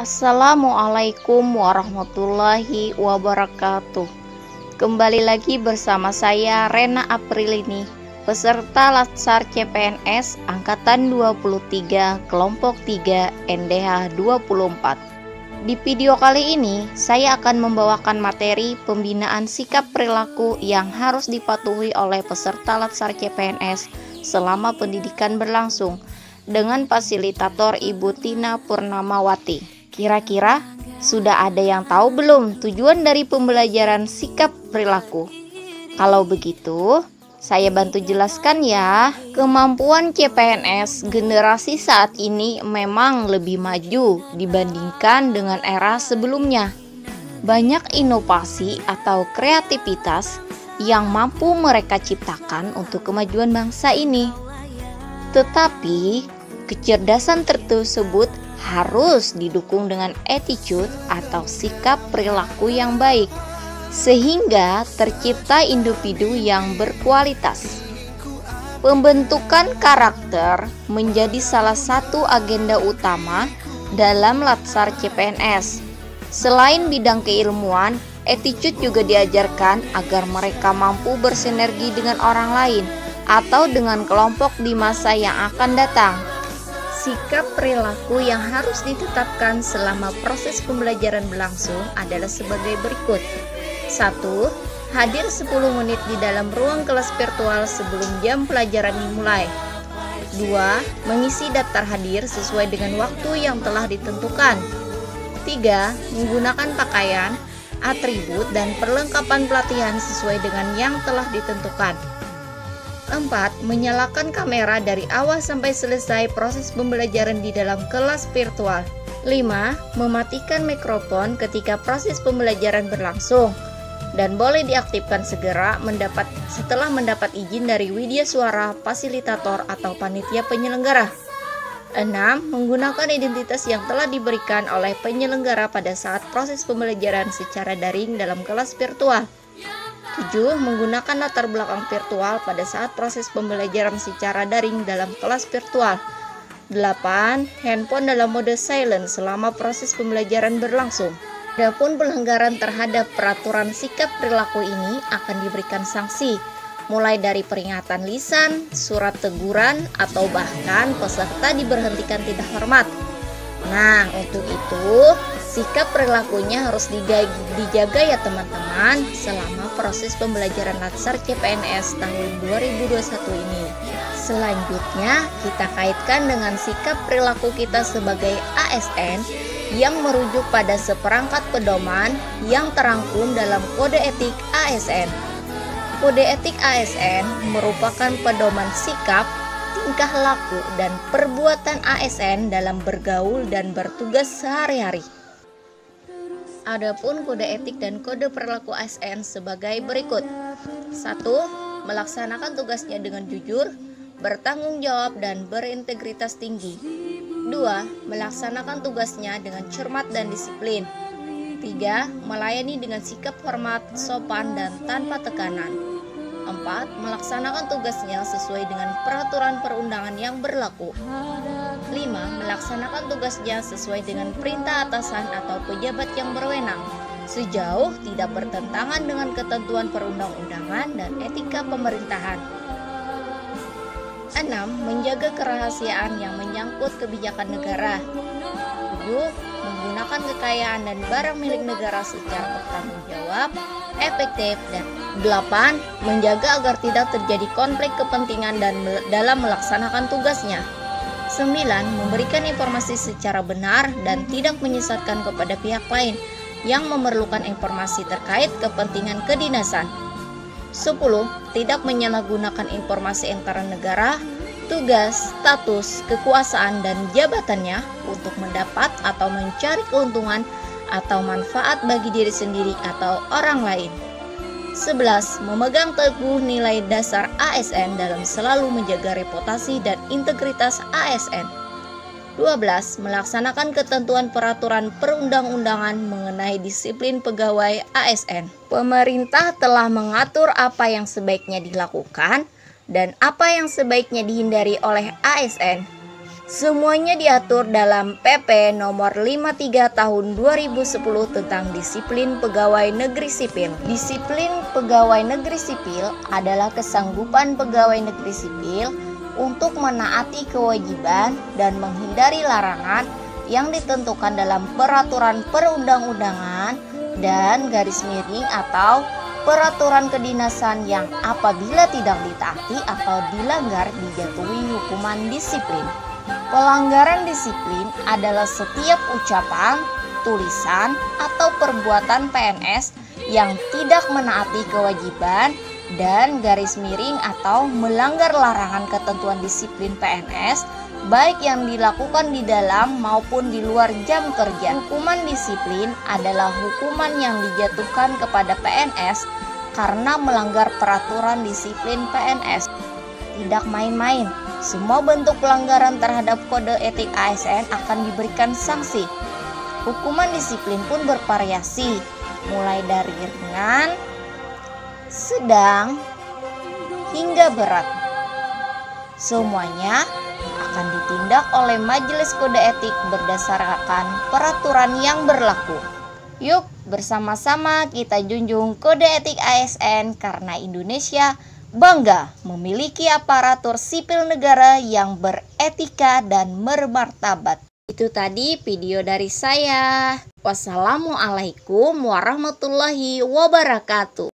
Assalamualaikum warahmatullahi wabarakatuh. Kembali lagi bersama saya Rena Aprilini, peserta Latsar CPNS Angkatan 23 Kelompok 3 NDH 24. Di video kali ini saya akan membawakan materi pembinaan sikap perilaku yang harus dipatuhi oleh peserta Latsar CPNS selama pendidikan berlangsung dengan fasilitator Ibu Tina Purnamawati. Kira-kira sudah ada yang tahu belum tujuan dari pembelajaran sikap perilaku? Kalau begitu, saya bantu jelaskan ya. Kemampuan CPNS generasi saat ini memang lebih maju dibandingkan dengan era sebelumnya. Banyak inovasi atau kreativitas yang mampu mereka ciptakan untuk kemajuan bangsa ini. Tetapi, kecerdasan tersebut harus didukung dengan attitude atau sikap perilaku yang baik, sehingga tercipta individu yang berkualitas. Pembentukan karakter menjadi salah satu agenda utama dalam Latsar CPNS. Selain bidang keilmuan, attitude juga diajarkan agar mereka mampu bersinergi dengan orang lain atau dengan kelompok di masa yang akan datang. Sikap perilaku yang harus ditetapkan selama proses pembelajaran berlangsung adalah sebagai berikut. 1. Hadir 10 menit di dalam ruang kelas virtual sebelum jam pelajaran dimulai. 2. Mengisi daftar hadir sesuai dengan waktu yang telah ditentukan. 3. Menggunakan pakaian, atribut, dan perlengkapan pelatihan sesuai dengan yang telah ditentukan. 4. Menyalakan kamera dari awal sampai selesai proses pembelajaran di dalam kelas virtual. 5. Mematikan mikrofon ketika proses pembelajaran berlangsung dan boleh diaktifkan segera setelah mendapat izin dari widya suara, fasilitator, atau panitia penyelenggara. 6. Menggunakan identitas yang telah diberikan oleh penyelenggara pada saat proses pembelajaran secara daring dalam kelas virtual. 7. Menggunakan latar belakang virtual pada saat proses pembelajaran secara daring dalam kelas virtual. 8. Handphone dalam mode silent selama proses pembelajaran berlangsung. Adapun pelanggaran terhadap peraturan sikap perilaku ini akan diberikan sanksi, mulai dari peringatan lisan, surat teguran, atau bahkan peserta diberhentikan tidak hormat. Nah, untuk itu sikap perilakunya harus dijaga ya teman-teman selama proses pembelajaran Latsar CPNS tahun 2021 ini. Selanjutnya kita kaitkan dengan sikap perilaku kita sebagai ASN yang merujuk pada seperangkat pedoman yang terangkum dalam Kode Etik ASN. Kode Etik ASN merupakan pedoman sikap, tingkah laku, dan perbuatan ASN dalam bergaul dan bertugas sehari-hari. Adapun kode etik dan kode perilaku ASN sebagai berikut. 1. Melaksanakan tugasnya dengan jujur, bertanggung jawab, dan berintegritas tinggi. 2. Melaksanakan tugasnya dengan cermat dan disiplin. 3. Melayani dengan sikap hormat, sopan, dan tanpa tekanan. 4. Melaksanakan tugasnya sesuai dengan peraturan perundangan yang berlaku. 5. Melaksanakan tugasnya sesuai dengan perintah atasan atau pejabat yang berwenang, sejauh tidak bertentangan dengan ketentuan perundang-undangan dan etika pemerintahan. 6. Menjaga kerahasiaan yang menyangkut kebijakan negara. 7. Menggunakan kekayaan dan barang milik negara secara bertanggung jawab, efektif, dan 8. Menjaga agar tidak terjadi konflik kepentingan dalam melaksanakan tugasnya. 9. Memberikan informasi secara benar dan tidak menyesatkan kepada pihak lain yang memerlukan informasi terkait kepentingan kedinasan. 10. Tidak menyalahgunakan informasi antara negara, tugas, status, kekuasaan, dan jabatannya untuk mendapat atau mencari keuntungan atau manfaat bagi diri sendiri atau orang lain. 11. Memegang teguh nilai dasar ASN dalam selalu menjaga reputasi dan integritas ASN. 12. Melaksanakan ketentuan peraturan perundang-undangan mengenai disiplin pegawai ASN. Pemerintah telah mengatur apa yang sebaiknya dilakukan dan apa yang sebaiknya dihindari oleh ASN. Semuanya diatur dalam PP nomor 53 tahun 2010 tentang disiplin pegawai negeri sipil. Disiplin pegawai negeri sipil adalah kesanggupan pegawai negeri sipil untuk menaati kewajiban dan menghindari larangan yang ditentukan dalam peraturan perundang-undangan dan garis miring atau peraturan kedinasan yang apabila tidak ditaati atau dilanggar dijatuhi hukuman disiplin. Pelanggaran disiplin adalah setiap ucapan, tulisan, atau perbuatan PNS yang tidak menaati kewajiban dan garis miring atau melanggar larangan ketentuan disiplin PNS, baik yang dilakukan di dalam maupun di luar jam kerja. Hukuman disiplin adalah hukuman yang dijatuhkan kepada PNS karena melanggar peraturan disiplin PNS. Tidak main-main, semua bentuk pelanggaran terhadap kode etik ASN akan diberikan sanksi. Hukuman disiplin pun bervariasi, mulai dari ringan, sedang, hingga berat. Semuanya akan ditindak oleh Majelis Kode Etik berdasarkan peraturan yang berlaku. Yuk, bersama-sama kita junjung kode etik ASN karena Indonesia bangga memiliki aparatur sipil negara yang beretika dan bermartabat. Itu tadi video dari saya. Wassalamualaikum warahmatullahi wabarakatuh.